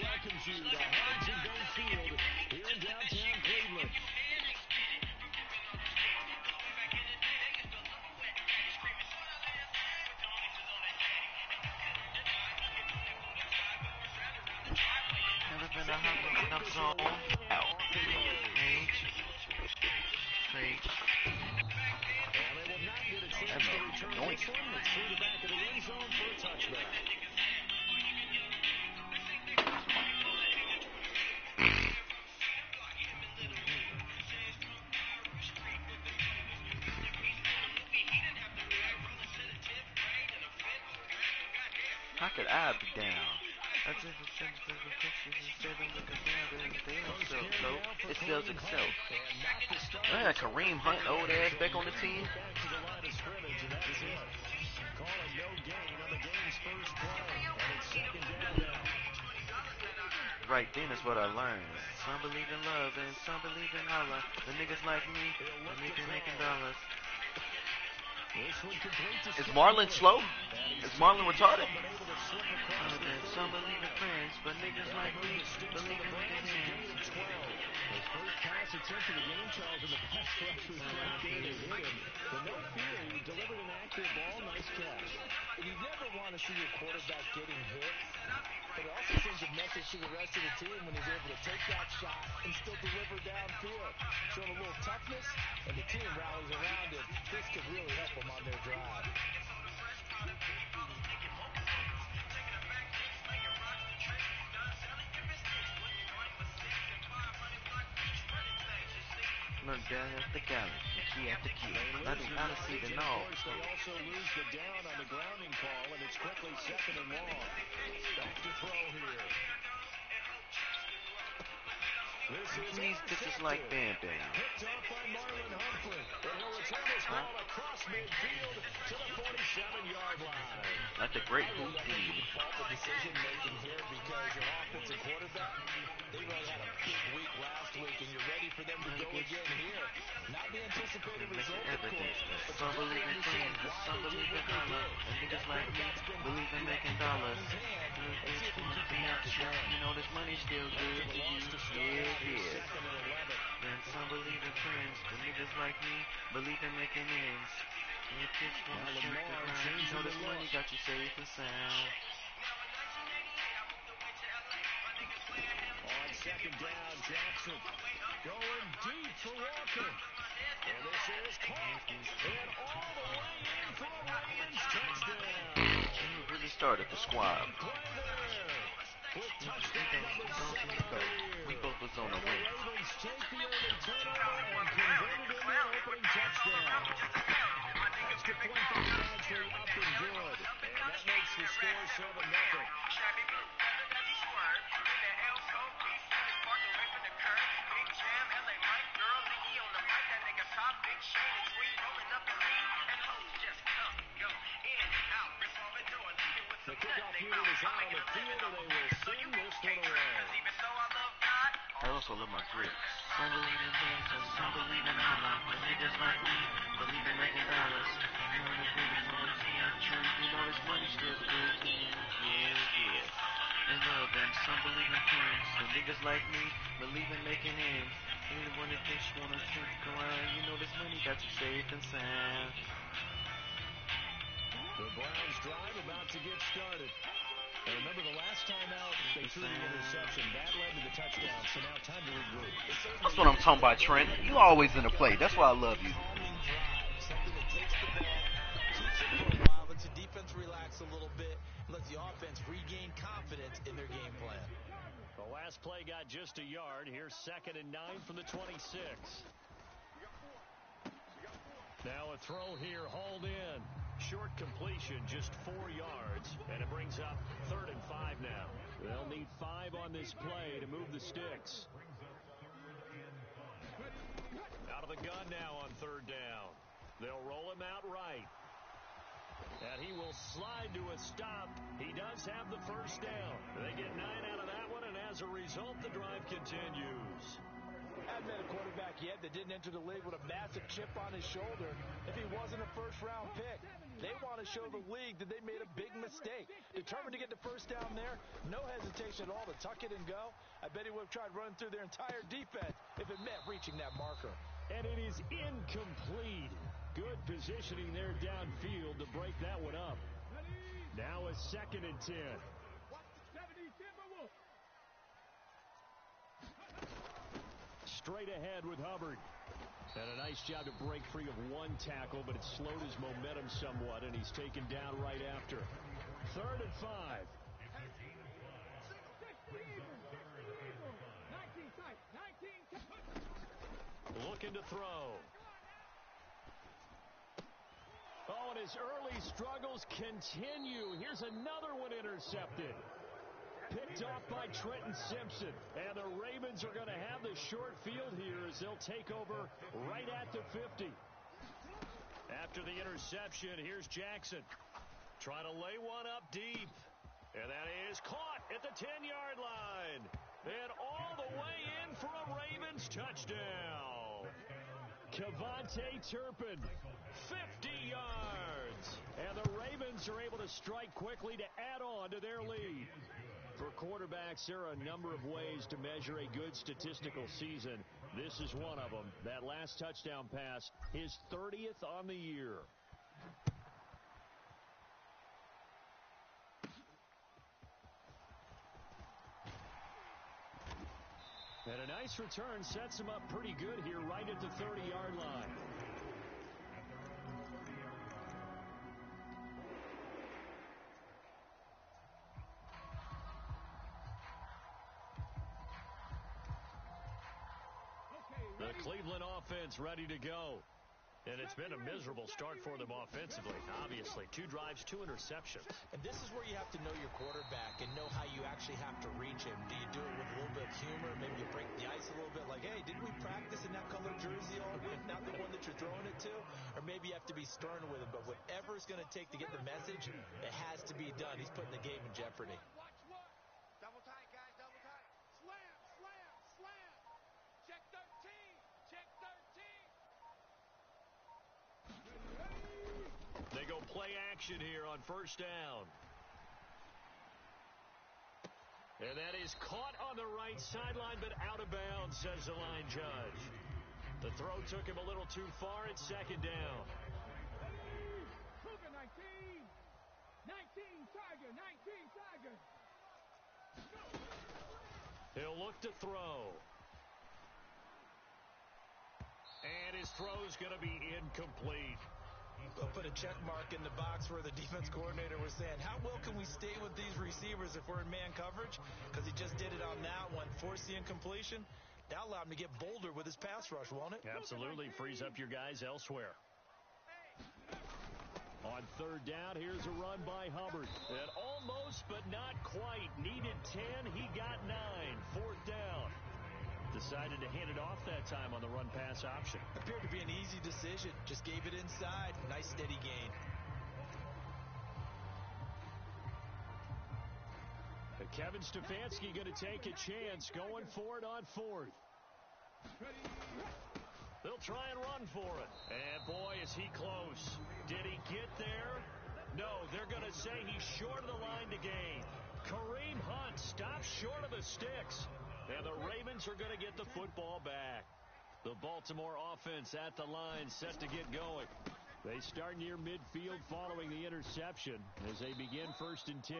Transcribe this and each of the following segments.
welcomes you to Huntington Bank Field here in downtown Cleveland. Never been a hungry enough zone. Out. Age. Trade. And they will not get a chance to return this one. It's through the back of the end zone for a touchback. How could I be down? I just sent the pictures and said I'm looking down there. They don't sell dope. It sells Excel. Man, Kareem Hunt, old ass, back on the team. Back to the line of scrimmage, and that's it. Call it no gain on the game's first play. And it's second down now. Right then is what I learned. Some believe in love and some believe in Allah. The niggas like me, believe in making dollars. Is Marlon slow? Is Marlon retarded? Some believe in friends, but niggas like me believe in making hands. His first pass attempt of the game, Charles, in the pass rush was right there to hit him. But no fear, he delivered an accurate ball, nice catch. You never want to see your quarterback getting hit, but it also sends a message to the rest of the team when he's able to take that shot and still deliver downfield. Showing a little toughness, and the team rallies around it. This could really help them on their drive. Look down at the galley, the key at the key. Nothing out of seat and all. They also lose the down on the grounding call, and it's quickly second and long. Back to throw here. These bitches like Bam Bam. Picked off by Marlon Humphrey. And he'll return this ball across midfield to the 47-yard line. Like the great Houdini. Awful decision making here because your offensive quarterback, they really had a big week last week, and you're ready for them to go again here. Not the anticipated result, of course. Some believe in friends, some believe in Allah. And niggas like me believe in making dollars. You know this money still good to you. Yeah. And some believe in friends, but niggas like me believe in making ends. And the kids wanna shake the ground. You know this money got you safe and sound. On second down, Jackson going deep for Walker. And this is caught. And all the way in for a Ravens touchdown. You really started the squad. Play there. With touchdown number 7 on the year. We both was on the The wing. Ravens take the early turnover and convert it into an opening touchdown. Extra point by Badgley up and good. And that makes the score 7-0. The kickoff unit is out on the field, and they will send this one away. I also love my grip. Some believe in friends, and some believe in Allah. But niggas like me believe in making dollars. You know the niggas on the team true. You know this money still good to you. Yeah. And love and some believe in friends. And niggas like me believe in making ends. Even when the bitch wanna drink around, you know this money got you safe and sound. The Browns drive about to get started. And remember, the last time out, they threw the interception. That led to the touchdown, so now time to regroup. That's what I'm talking about, Trent. You always in the play. That's why I love you. Calming drive, something that takes the ball, keeps it for a while, lets the defense relax a little bit, and lets the offense regain confidence in their game plan. The last play got just a yard. Here's 2nd and 9 from the 26. Now a throw here, hauled in. Short completion, just 4 yards, and it brings up 3rd and 5 now. They'll need 5 on this play to move the sticks. Out of the gun now on 3rd down. They'll roll him out right. And he will slide to a stop. He does have the first down. They get 9 out of that one, and as a result, the drive continues. Hadn't met a quarterback yet that didn't enter the league with a massive chip on his shoulder if he wasn't a first-round pick. They want to show the league that they made a big mistake. Determined to get the first down there, no hesitation at all to tuck it and go. I bet he would have tried running through their entire defense if it meant reaching that marker. And it is incomplete. Good positioning there downfield to break that one up. Now a 2nd and 10. Straight ahead with Hubbard. And a nice job to break free of one tackle, but it slowed his momentum somewhat, and he's taken down right after. 3rd and 5. Looking to throw. Oh, and his early struggles continue. Here's another one intercepted. Picked off by Trenton Simpson. And the Ravens are going to have the short field here as they'll take over right at the 50. After the interception, here's Jackson. Trying to lay one up deep. And that is caught at the 10-yard line. And all the way in for a Ravens touchdown. Kevontae Turpin, 50 yards. And the Ravens are able to strike quickly to add on to their lead. For quarterbacks, there are a number of ways to measure a good statistical season. This is one of them. That last touchdown pass, his 30th on the year. And a nice return sets him up pretty good here right at the 30-yard line. The Cleveland offense ready to go. And it's been a miserable start for them offensively. Obviously, 2 drives, 2 interceptions. And this is where you have to know your quarterback and know how you actually have to reach him. Do you do it with a little bit of humor? Maybe you break the ice a little bit like, hey, didn't we practice in that color jersey all week, not the one that you're throwing it to? Or maybe you have to be stern with him. But whatever it's going to take to get the message, it has to be done. He's putting the game in jeopardy. Double tight, guys, double tight. Slam, slam, slam. Check 13, check 13. They go play action here on 1st down. And that is caught on the right sideline, but out of bounds, says the line judge. The throw took him a little too far at 2nd down. 19, Tiger, 19, Tiger. He'll look to throw. And his throw's going to be incomplete. They'll put a check mark in the box where the defense coordinator was saying, how well can we stay with these receivers if we're in man coverage? Because he just did it on that one, forced the incompletion. That'll allow him to get bolder with his pass rush, won't it? Absolutely. Frees up your guys elsewhere. On 3rd down, here's a run by Hubbard. And almost, but not quite. Needed 10. He got 9. 4th down. Decided to hand it off that time on the run-pass option. Appeared to be an easy decision. Just gave it inside. Nice, steady gain. Kevin Stefanski going to take a chance, going for it on 4th. They'll try and run for it. And, boy, is he close. Did he get there? No, they're going to say he's short of the line to gain. Kareem Hunt stops short of the sticks. And the Ravens are going to get the football back. The Baltimore offense at the line set to get going. They start near midfield following the interception as they begin 1st and 10.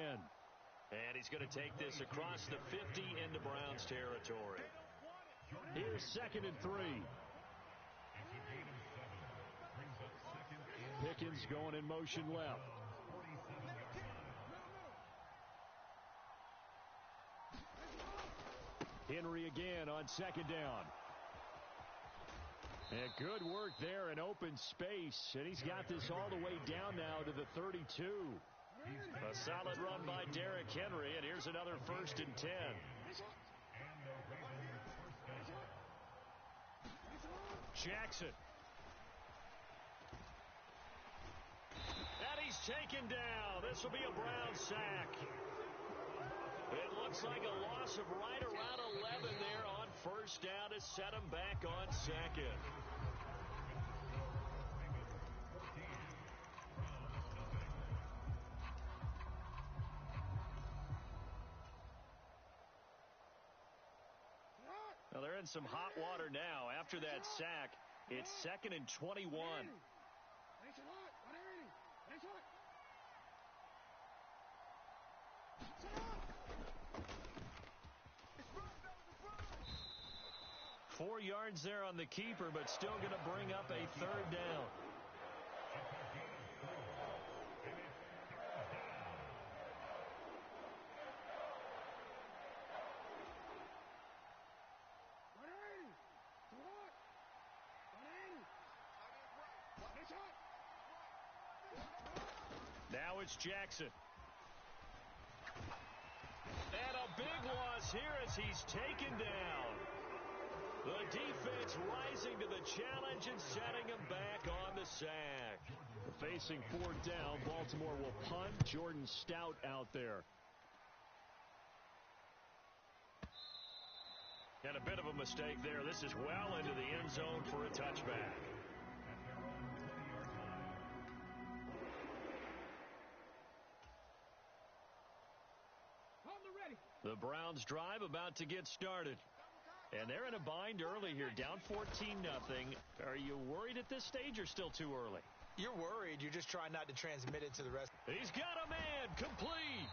And he's going to take this across the 50 into Browns territory. Here's 2nd and 3. Pickens going in motion left. Henry again on 2nd down. And good work there in open space. And he's got this all the way down now to the 32. A solid run by Derrick Henry. And here's another 1st and 10. Jackson. And he's taken down. This will be a Brown sack. It looks like a loss of right around 11 there on first down to set them back on second. Well, they're in some hot water now. After that sack, it's 2nd and 21. Four yards there on the keeper, but still going to bring up a third down. Now it's Jackson. And a big loss here as he's taken down. The defense rising to the challenge and setting him back on the sack. Facing fourth down, Baltimore will punt. Jordan Stout out there. And a bit of a mistake there. This is well into the end zone for a touchback. The Browns drive about to get started. And they're in a bind early here, down 14-0. Are you worried at this stage or still too early? You're worried. You're just trying not to transmit it to the rest. He's got a man, complete.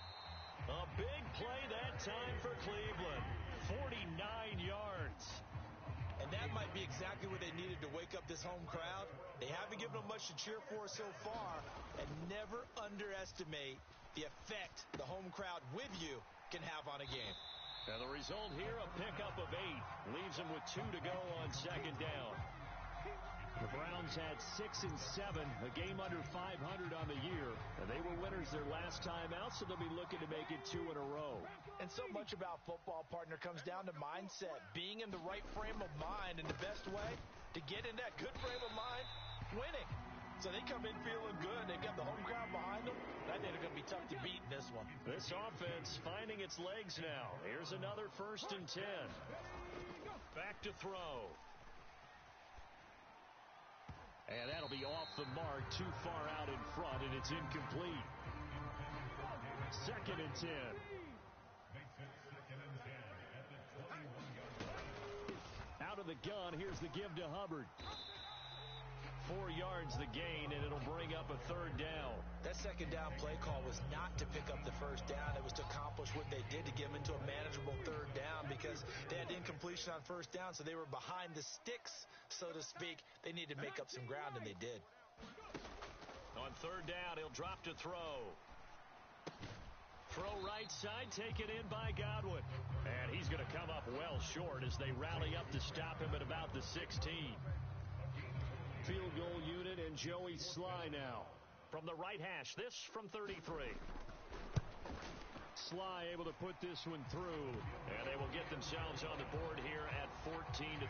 A big play that time for Cleveland. 49 yards. And that might be exactly what they needed to wake up this home crowd. They haven't given them much to cheer for so far. And never underestimate the effect the home crowd with you can have on a game. And the result here, a pickup of 8. Leaves them with 2 to go on second down. The Browns had 6 and 7, a game under 500 on the year. And they were winners their last time out, so they'll be looking to make it 2 in a row. And so much about football, partner, comes down to mindset. Being in the right frame of mind, and the best way to get in that good frame of mind, winning. So they come in feeling good. They've got the home crowd behind them. I think they're going to be tough to beat in this one. This offense finding its legs now. Here's another 1st and 10. Back to throw. And that'll be off the mark, too far out in front, and it's incomplete. 2nd and 10. Out of the gun, here's the give to Hubbard. 4 yards the gain, and it'll bring up a third down. That second down play call was not to pick up the first down. It was to accomplish what they did, to get them into a manageable third down, because they had incompletion on first down, so they were behind the sticks, so to speak. They needed to make up some ground, and they did. On third down, he'll drop to throw. Throw right side, taken in by Godwin. And he's going to come up well short as they rally up to stop him at about the 16. Field goal unit and Joey Sly now. From the right hash, this from 33. Sly able to put this one through, and they will get themselves on the board here at 14-3.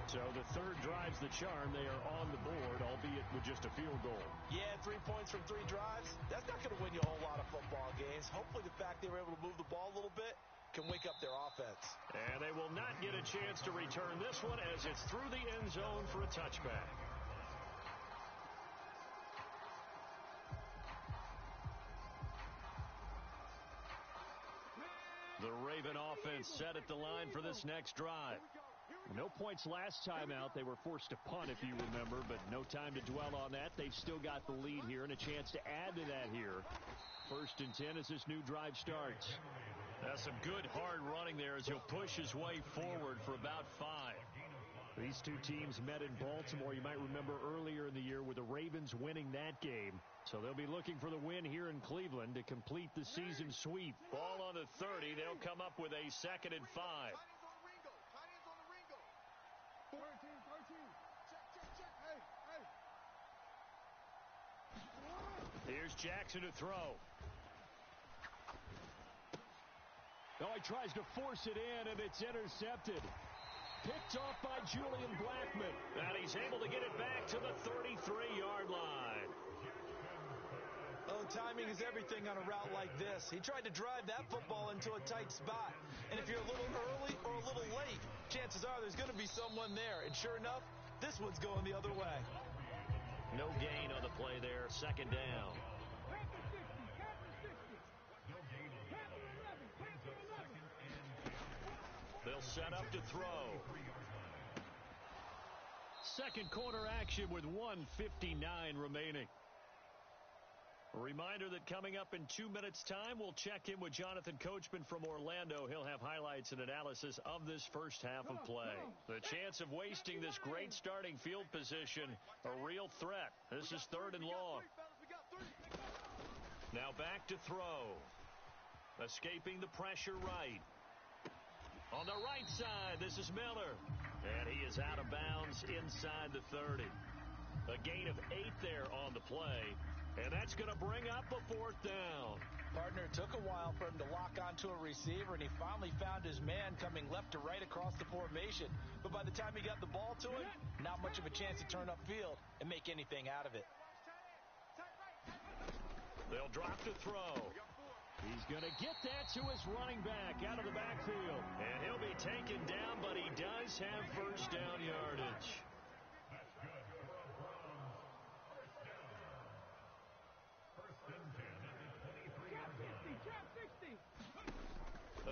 So the third drive's the charm. They are on the board, albeit with just a field goal. Yeah, 3 points from 3 drives. That's not going to win you a whole lot of football games. Hopefully the fact they were able to move the ball a little bit can wake up their offense. And they will not get a chance to return this one as it's through the end zone for a touchback. The Raven offense set at the line for this next drive. No points last time out. They were forced to punt, if you remember, but no time to dwell on that. They've still got the lead here and a chance to add to that here. 1st and 10 as this new drive starts. That's some good hard running there as he'll push his way forward for about 5. These two teams met in Baltimore, you might remember, earlier in the year with the Ravens winning that game. So they'll be looking for the win here in Cleveland to complete the season sweep. Ball on the 30. They'll come up with a 2nd and 5. Here's Jackson to throw. Oh, he tries to force it in, and it's intercepted. Picked off by Julian Blackmon. And he's able to get it back to the 33-yard line. Oh, timing is everything on a route like this. He tried to drive that football into a tight spot. And if you're a little early or a little late, chances are there's going to be someone there. And sure enough, this one's going the other way. No gain on the play there. Second down. They'll set up to throw. Second quarter action with 1:59 remaining. A reminder that coming up in 2 minutes' time, we'll check in with Jonathan Coachman from Orlando. He'll have highlights and analysis of this first half of play. The chance of wasting this great starting field position, a real threat. This is 3rd and long. Now back to throw. Escaping the pressure right. On the right side, this is Miller. And he is out of bounds inside the 30. A gain of 8 there on the play. And that's going to bring up a 4th down. Partner, it took a while for him to lock onto a receiver, and he finally found his man coming left to right across the formation. But by the time he got the ball to him, not much of a chance to turn upfield and make anything out of it. They'll drop to throw. He's going to get that to his running back out of the backfield. And he'll be taken down, but he does have first down yardage.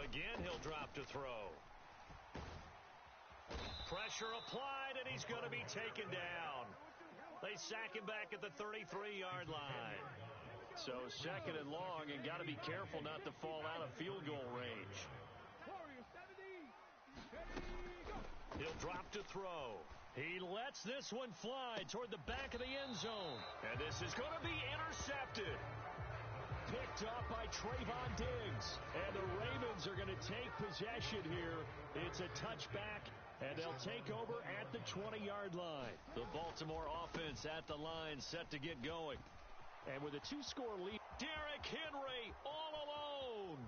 Again, he'll drop to throw. Pressure applied, and he's going to be taken down. They sack him back at the 33-yard line. So 2nd and long, and got to be careful not to fall out of field goal range. He'll drop to throw. He lets this one fly toward the back of the end zone. And this is going to be intercepted. Picked off by Trayvon Diggs. And the Ravens are going to take possession here. It's a touchback, and they'll take over at the 20-yard line. The Baltimore offense at the line set to get going. And with a 2-score lead, Derrick Henry all alone.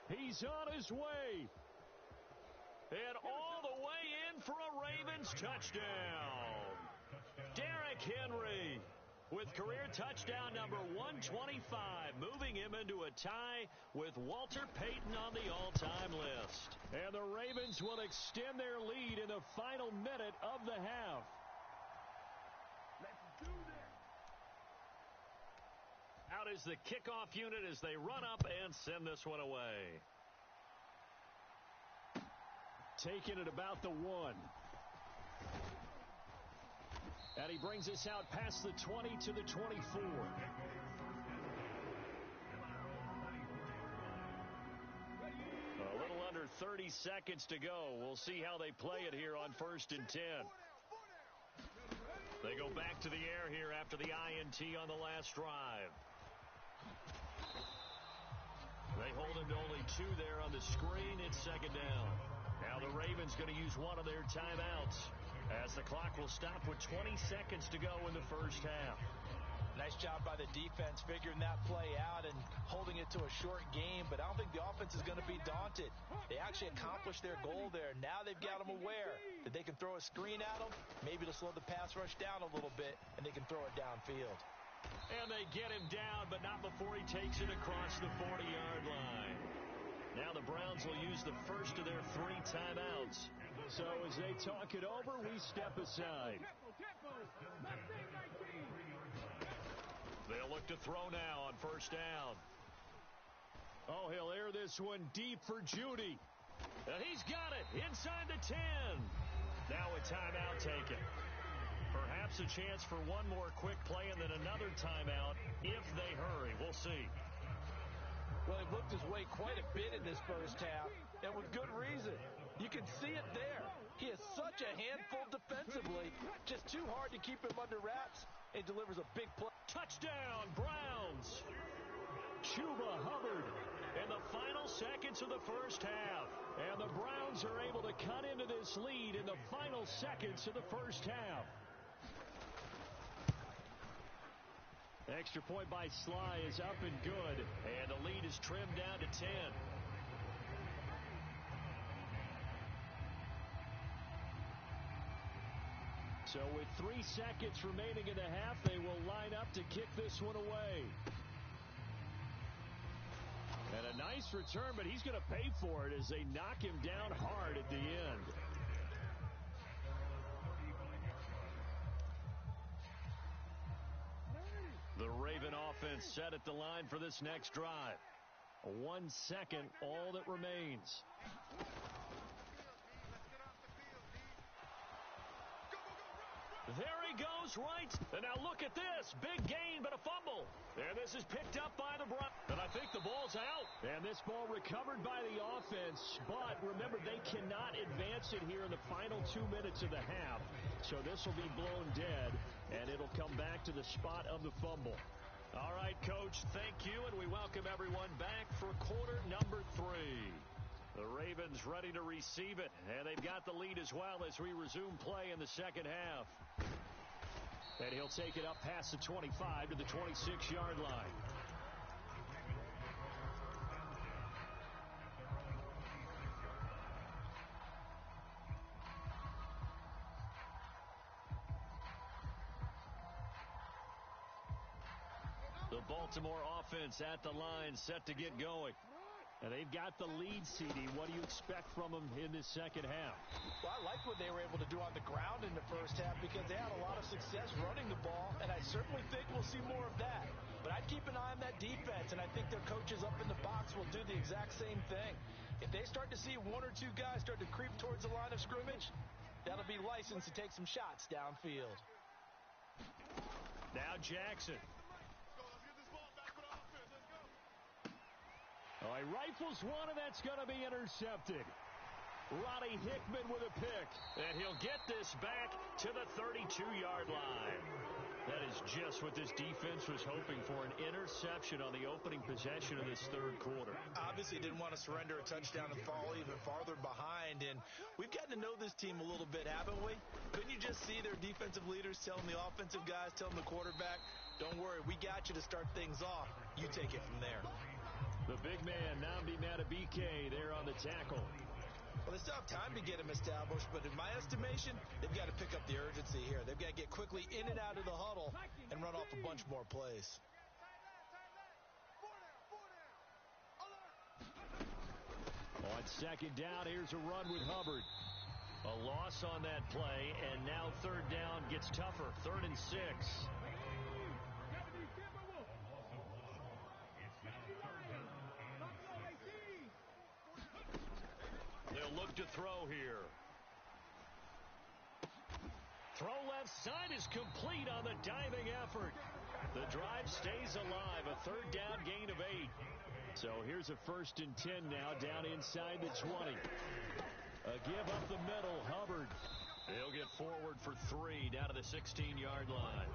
He's on his way. And all the way in for a Ravens touchdown. Derrick Henry with career touchdown number 125, moving him into a tie with Walter Payton on the all-time list. And the Ravens will extend their lead in the final minute of the half. Let's do this. Out is the kickoff unit as they run up and send this one away. Taking it about the 1. And he brings us out past the 20 to the 24. A little under 30 seconds to go. We'll see how they play it here on 1st and 10. They go back to the air here after the INT on the last drive. They hold him to only 2 there on the screen. It's 2nd down. Now the Ravens going to use one of their timeouts as the clock will stop with 20 seconds to go in the first half. Nice job by the defense figuring that play out and holding it to a short game, but I don't think the offense is going to be daunted. They actually accomplished their goal there. Now they've got them aware that they can throw a screen at them. Maybe to slow the pass rush down a little bit, and they can throw it downfield. And they get him down, but not before he takes it across the 40-yard line. Now the Browns will use the first of their 3 timeouts. So as they talk it over, we step aside. They'll look to throw now on 1st down. Oh, he'll air this one deep for Judy. And he's got it inside the 10. Now a timeout taken. Perhaps a chance for one more quick play and then another timeout if they hurry. We'll see. Well, he looked his way quite a bit in this first half, and with good reason. You can see it there. He is such a handful defensively, just too hard to keep him under wraps, and delivers a big play. Touchdown, Browns. Chuba Hubbard in the final seconds of the first half. And the Browns are able to cut into this lead in the final seconds of the first half. Extra point by Sly is up and good, and the lead is trimmed down to 10. So with 3 seconds remaining in the half, they will line up to kick this one away. And a nice return, but he's going to pay for it as they knock him down hard at the end. The Raven offense set at the line for this next drive. 1 second, all that remains. There he goes, right. And now look at this. Big gain, but a fumble. And this is picked up by the Browns. And I think the ball's out. And this ball recovered by the offense. But remember, they cannot advance it here in the final 2 minutes of the half. So this will be blown dead, and it'll come back to the spot of the fumble. All right, Coach, thank you, and we welcome everyone back for quarter number 3. The Ravens ready to receive it, and they've got the lead as well as we resume play in the second half. And he'll take it up past the 25 to the 26-yard line. The Baltimore offense at the line, set to get going. And they've got the lead, CD. What do you expect from them in this second half? Well, I like what they were able to do on the ground in the first half because they had a lot of success running the ball, and I certainly think we'll see more of that. But I'd keep an eye on that defense, and I think their coaches up in the box will do the exact same thing. If they start to see 1 or 2 guys start to creep towards the line of scrimmage, that'll be license to take some shots downfield. Now Jackson. Oh, he rifles one, and that's going to be intercepted. Ronnie Hickman with a pick. And he'll get this back to the 32-yard line. That is just what this defense was hoping for, an interception on the opening possession of this third quarter. Obviously didn't want to surrender a touchdown and fall even farther behind. And we've gotten to know this team a little bit, haven't we? Couldn't you just see their defensive leaders telling the offensive guys, telling the quarterback, don't worry, we got you to start things off. You take it from there. The big man, Nnamdi Madubuike, there on the tackle. Well, they still have time to get him established, but in my estimation, they've got to pick up the urgency here. They've got to get quickly in and out of the huddle and run off a bunch more plays. On second down, here's a run with Hubbard. A loss on that play, and now third down gets tougher. 3rd and 6. They'll look to throw here. Throw left side is complete on the diving effort. The drive stays alive. A 3rd down gain of 8. So here's a 1st and 10 now down inside the 20. A give up the middle. Hubbard. He'll get forward for 3 down to the 16-yard line.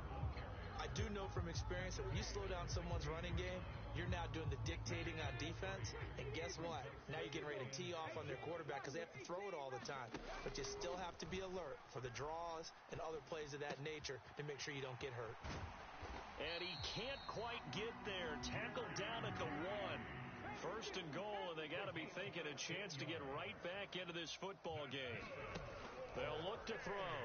I do know from experience that when you slow down someone's running game, you're now doing the dictating on defense. And guess what? Now you're getting ready to tee off on their quarterback because they have to throw it all the time. But you still have to be alert for the draws and other plays of that nature to make sure you don't get hurt. And he can't quite get there. Tackled down at the 1. 1st and goal, and they got to be thinking a chance to get right back into this football game. They'll look to throw.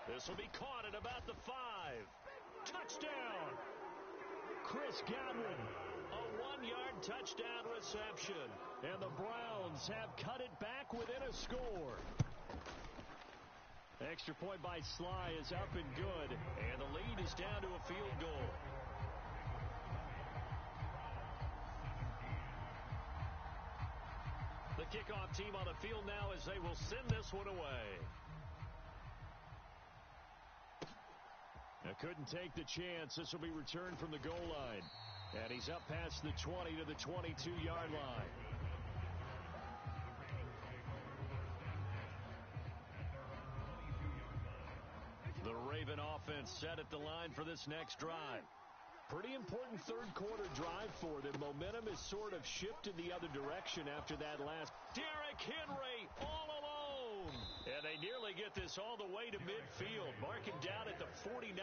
This will be caught at about the 5. Touchdown! Chris Godwin, a 1-yard touchdown reception. And the Browns have cut it back within a score. Extra point by Sly is up and good. And the lead is down to a field goal. The kickoff team on the field now as they will send this one away. Now couldn't take the chance. This will be returned from the goal line. And he's up past the 20 to the 22-yard line. The Raven offense set at the line for this next drive. Pretty important third quarter drive for them. Momentum is sort of shifted the other direction after that last. Derrick Henry all alone. And they nearly to get this all the way to midfield. Mark him down at the 49.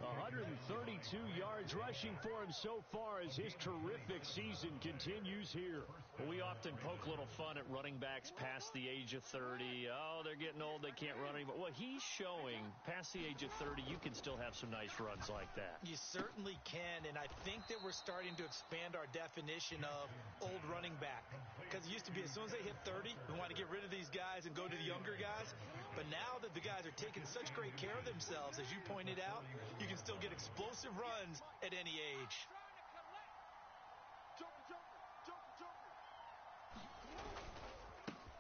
132 yards rushing for him so far as his terrific season continues here. We often poke a little fun at running backs past the age of 30. Oh, they're getting old, they can't run anymore. Well, he's showing past the age of 30, you can still have some nice runs like that. You certainly can, and I think that we're starting to expand our definition of old running back. Because it used to be as soon as they hit 30, we want to get rid of these guys and go to the younger guys. But now that the guys are taking such great care of themselves, as you pointed out, you can still get explosive runs at any age.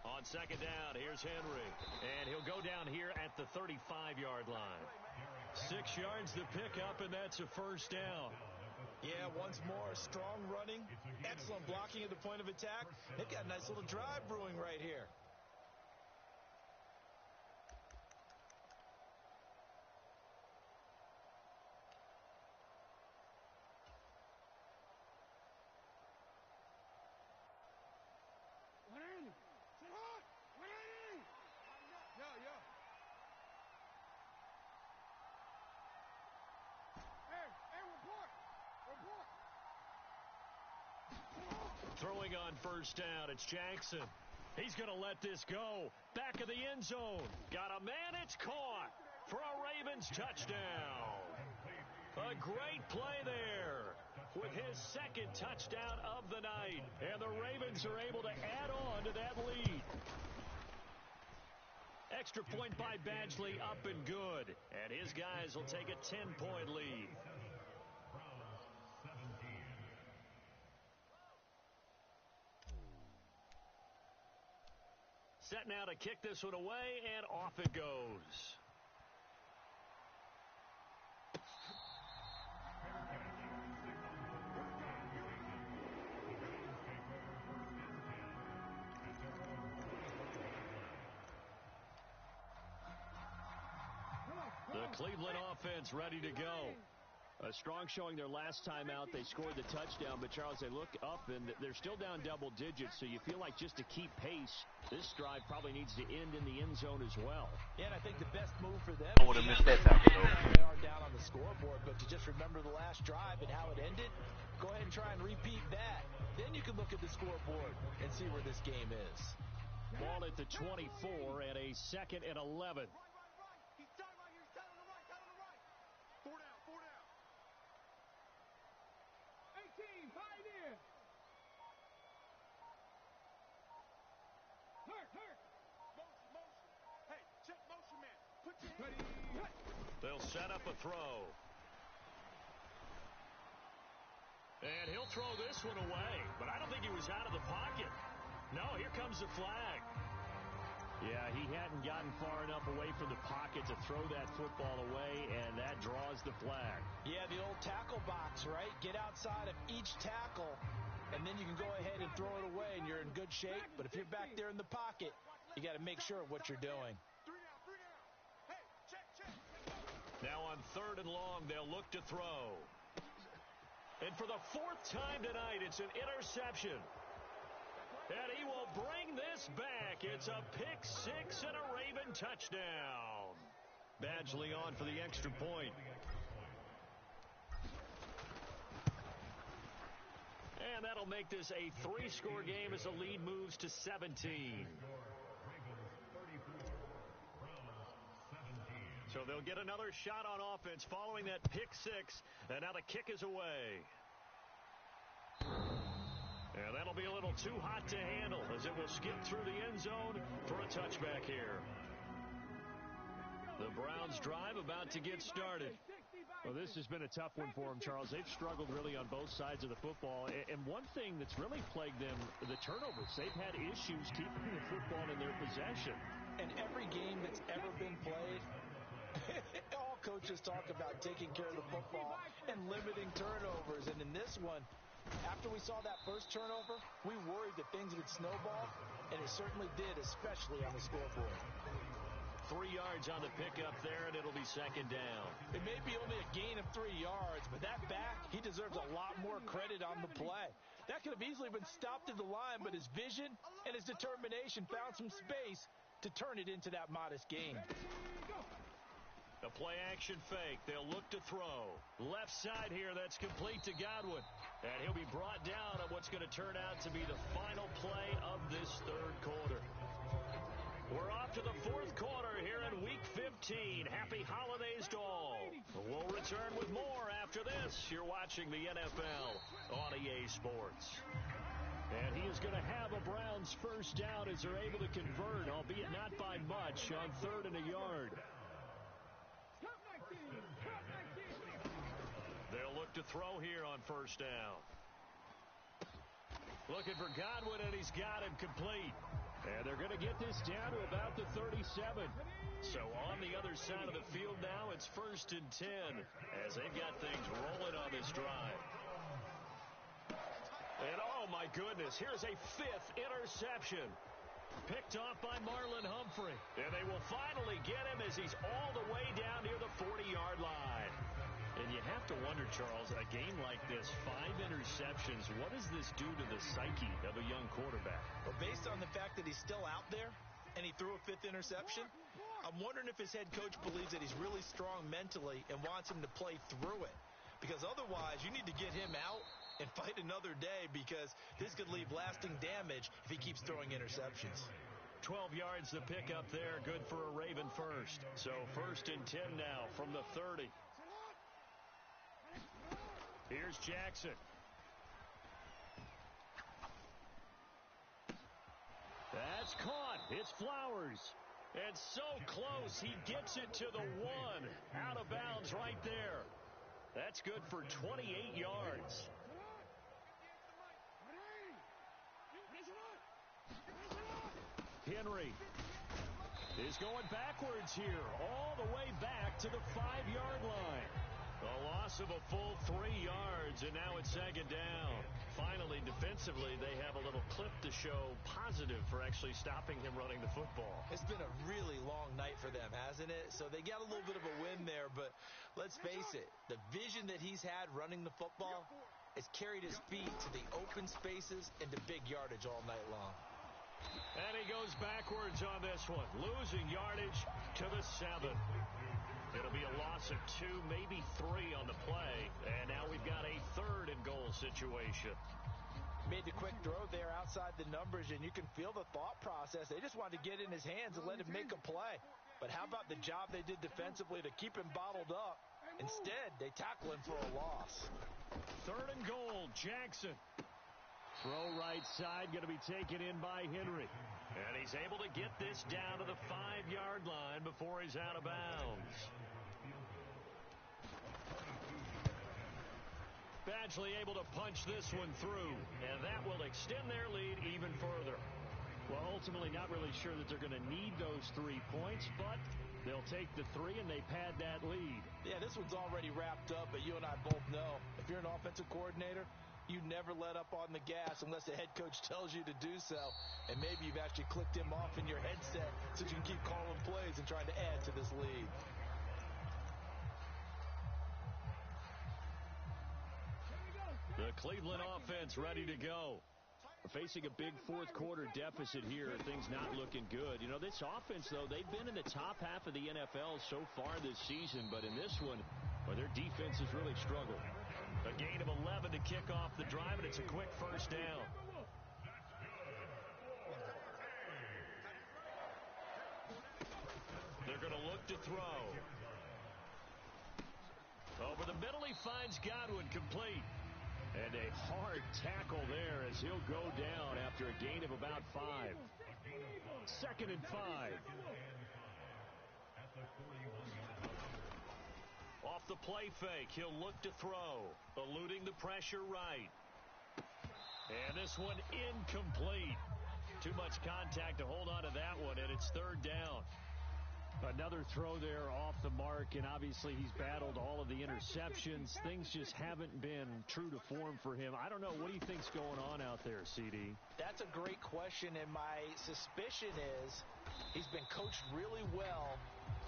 On second down, here's Henry. And he'll go down here at the 35-yard line. 6 yards to pick up, and that's a first down. Yeah, once more, strong running, excellent blocking at the point of attack. They've got a nice little drive brewing right here. Throwing on first down, it's Jackson. He's going to let this go. Back of the end zone. Got a man, it's caught for a Ravens touchdown. A great play there with his second touchdown of the night. And the Ravens are able to add on to that lead. Extra point by Badgley, up and good. And his guys will take a 10-point lead. Set now to kick this one away, and off it goes. The Cleveland offense ready to go. A strong showing their last time out. They scored the touchdown, but, Charles, they look up, and they're still down double digits, so you feel like just to keep pace, this drive probably needs to end in the end zone as well. Yeah, and I think the best move for them I would have missed that tackle, though. They are down on the scoreboard, but to just remember the last drive and how it ended, go ahead and try and repeat that. Then you can look at the scoreboard and see where this game is. Ball at the 24 and a 2nd and 11. He's down right here. He's down on the right. Down on the right. 4 down. 4 down. 18. Hide in. Hurt. Motion. Hey, check motion, man. Put your hands. They'll set up a throw. And he'll throw this one away, but I don't think he was out of the pocket. No, here comes the flag. Yeah, he hadn't gotten far enough away from the pocket to throw that football away, and that draws the flag. Yeah, the old tackle box, right? Get outside of each tackle, and then you can go ahead and throw it away, and you're in good shape. But if you're back there in the pocket, you got to make sure of what you're doing. 3 down. Hey, check. Now on 3rd and long, they'll look to throw. And for the 4th time tonight, it's an interception. And he will bring this back. It's a pick 6 and a Raven touchdown. Badgley on for the extra point. And that'll make this a 3-score game as the lead moves to 17. So they'll get another shot on offense following that pick 6. And now the kick is away. And that'll be a little too hot to handle as it will skip through the end zone for a touchback here. The Browns drive about to get started. Well, this has been a tough one for them, Charles. They've struggled really on both sides of the football. And one thing that's really plagued them, the turnovers. They've had issues keeping the football in their possession. In every game that's ever been played, all coaches talk about taking care of the football and limiting turnovers. And in this one, after we saw that first turnover, we worried that things would snowball, and it certainly did, especially on the scoreboard. 3 yards on the pickup there, and it'll be 2nd down. It may be only a gain of 3 yards, but that back, he deserves a lot more credit on the play. That could have easily been stopped at the line, but his vision and his determination found some space to turn it into that modest gain. A play-action fake. They'll look to throw. Left side here, that's complete to Godwin. And he'll be brought down on what's going to turn out to be the final play of this third quarter. We're off to the fourth quarter here in Week 15. Happy holidays to all. We'll return with more after this. You're watching the NFL on EA Sports. And he is going to have a Browns first down as they're able to convert, albeit not by much, on 3rd and a yard. They'll look to throw here on first down. Looking for Godwin, and he's got him complete. And they're going to get this down to about the 37. So on the other side of the field now, it's 1st and 10 as they've got things rolling on this drive. And oh my goodness, here's a 5th interception. Picked off by Marlon Humphrey. And they will finally get him as he's all the way down near the 40-yard line. And you have to wonder, Charles, a game like this, 5 interceptions, what does this do to the psyche of a young quarterback? Well, based on the fact that he's still out there and he threw a 5th interception, I'm wondering if his head coach believes that he's really strong mentally and wants him to play through it. Because otherwise, you need to get him out and fight another day, because this could leave lasting damage if he keeps throwing interceptions. 12 yards to pick up there, good for a Raven first. So 1st and 10 now from the 30. Here's Jackson. That's caught. It's Flowers. And so close, he gets it to the 1. Out of bounds right there. That's good for 28 yards. Henry is going backwards here, all the way back to the 5-yard line. A loss of a full 3 yards, and now it's 2nd down. Finally, defensively, they have a little clip to show positive for actually stopping him running the football. It's been a really long night for them, hasn't it? So they got a little bit of a win there, but let's face it, the vision that he's had running the football has carried his feet to the open spaces and to big yardage all night long. And he goes backwards on this one, losing yardage to the 7. It'll be a loss of 2, maybe 3 on the play. And now we've got a 3rd and goal situation. Made the quick throw there outside the numbers, and you can feel the thought process. They just wanted to get in his hands and let him make a play. But how about the job they did defensively to keep him bottled up? Instead, they tackle him for a loss. 3rd and goal, Jackson. Throw right side, going to be taken in by Henry. And he's able to get this down to the 5-yard line before he's out of bounds. Badgley able to punch this one through, and that will extend their lead even further. Well, ultimately not really sure that they're going to need those 3 points, but they'll take the 3 and they pad that lead. Yeah, this one's already wrapped up, but you and I both know if you're an offensive coordinator, you never let up on the gas unless the head coach tells you to do so. And maybe you've actually clicked him off in your headset so you can keep calling plays and trying to add to this lead. The Cleveland offense ready to go. Facing a big fourth quarter deficit here. Things not looking good. You know, this offense, though, they've been in the top half of the NFL so far this season. But in this one, well, their defense has really struggled. A gain of 11 to kick off the drive, and it's a quick first down. They're going to look to throw. Over the middle, he finds Godwin complete. And a hard tackle there as he'll go down after a gain of about 5. 2nd and 5. Off the play fake, he'll look to throw. Eluding the pressure right. And this one incomplete. Too much contact to hold on to that one, and it's 3rd down. Another throw there off the mark, and obviously he's battled all of the interceptions. Things just haven't been true to form for him. I don't know. What do you think's going on out there, CD? That's a great question, and my suspicion is he's been coached really well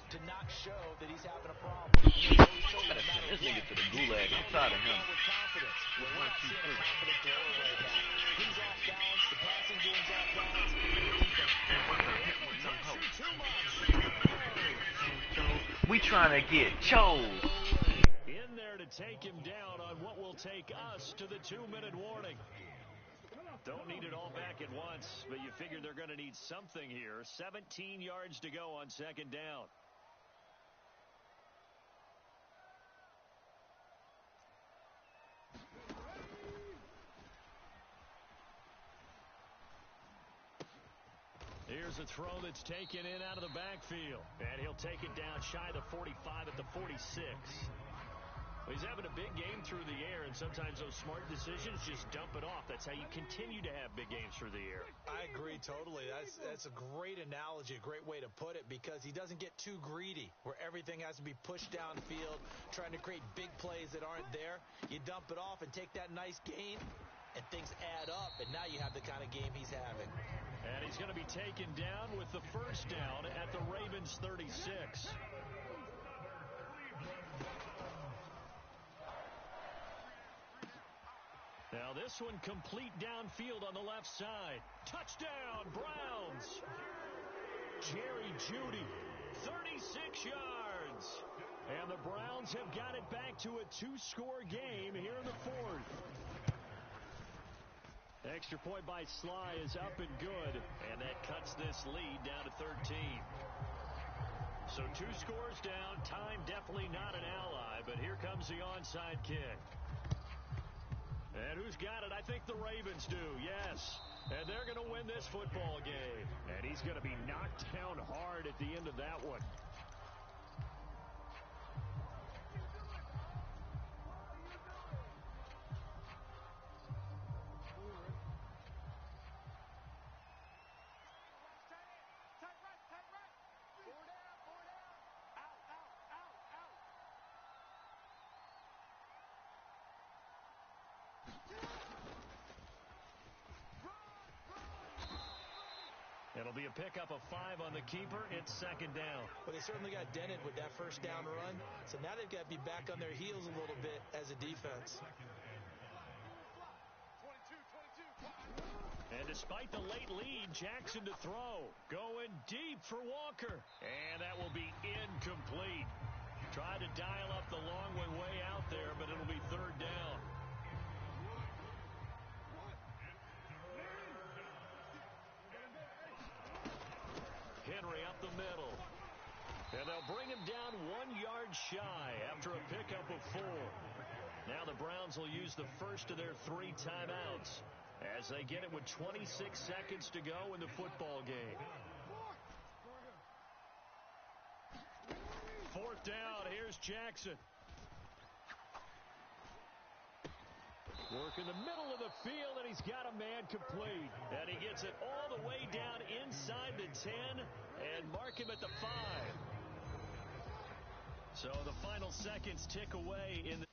to not show that he's having a problem. This nigga to the gulag. I'm tired of him. With confidence. We're not seeing a confident thrower right now. He's off balance. The passing game's off balance. Too much. We trying to get chose. In there to take him down on what will take us to the 2-minute warning. Don't need it all back at once, but you figure they're going to need something here. 17 yards to go on second down. Here's a throw that's taken in out of the backfield. And he'll take it down shy of the 45 at the 46. He's having a big game through the air, and sometimes those smart decisions just dump it off. That's how you continue to have big games through the air. I agree totally. That's a great analogy, a great way to put it, because he doesn't get too greedy where everything has to be pushed downfield, trying to create big plays that aren't there. You dump it off and take that nice gain, and things add up, and now you have the kind of game he's having. And he's going to be taken down with the first down at the Ravens 36. Now this one complete downfield on the left side. Touchdown, Browns. Jerry Jeudy, 36 yards. And the Browns have got it back to a 2-score game here in the fourth. Extra point by Sly is up and good, and that cuts this lead down to 13. So 2 scores down, time definitely not an ally, but here comes the onside kick. And who's got it? I think the Ravens do, yes. And they're going to win this football game. And he's going to be knocked down hard at the end of that one. It'll be a pickup of 5 on the keeper. It's second down. Well, they certainly got dented with that first down run, so now they've got to be back on their heels a little bit as a defense. And despite the late lead, Jackson to throw. Going deep for Walker. And that will be incomplete. Tried to dial up the long way out there, but it'll be third down. Henry up the middle. And they'll bring him down 1 yard shy after a pickup of 4. Now the Browns will use the first of their 3 timeouts as they get it with 26 seconds to go in the football game. Fourth down, here's Jackson. Work in the middle of the field, and he's got a man complete. And he gets it all the way down inside the 10 and mark him at the 5. So the final seconds tick away in the